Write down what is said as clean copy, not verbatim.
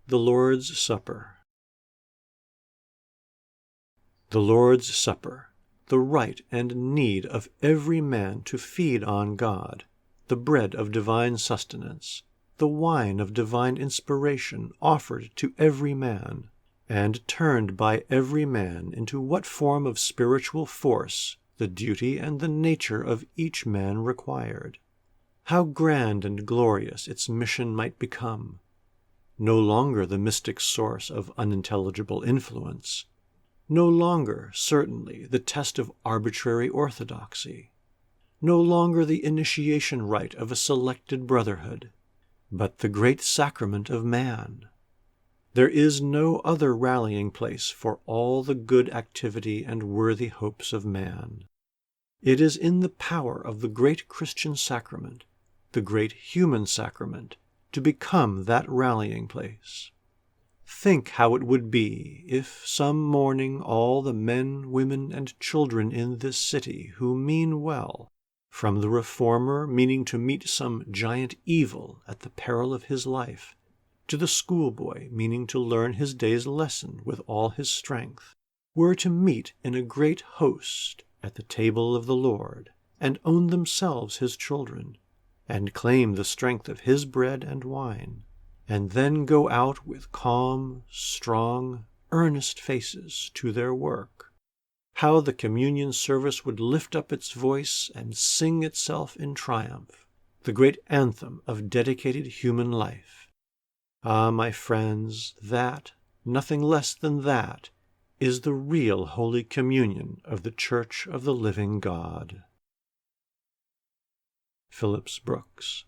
The Lord's Supper. The Lord's Supper, the right and need of every man to feed on God, the bread of divine sustenance, the wine of divine inspiration offered to every man, and turned by every man into what form of spiritual force the duty and the nature of each man required. How grand and glorious its mission might become! No longer the mystic source of unintelligible influence, no longer, certainly, the test of arbitrary orthodoxy, no longer the initiation rite of a selected brotherhood, but the great sacrament of man. There is no other rallying place for all the good activity and worthy hopes of man. It is in the power of the great Christian sacrament, the great human sacrament, to become that rallying place. Think how it would be if some morning all the men, women, and children in this city who mean well, from the reformer meaning to meet some giant evil at the peril of his life, to the schoolboy meaning to learn his day's lesson with all his strength, were to meet in a great host at the table of the Lord, and own themselves his children, and claim the strength of his bread and wine, and then go out with calm, strong, earnest faces to their work. How the communion service would lift up its voice and sing itself in triumph, the great anthem of dedicated human life. Ah, my friends, that, nothing less than that, is the real Holy Communion of the Church of the living God. Phillips Brooks.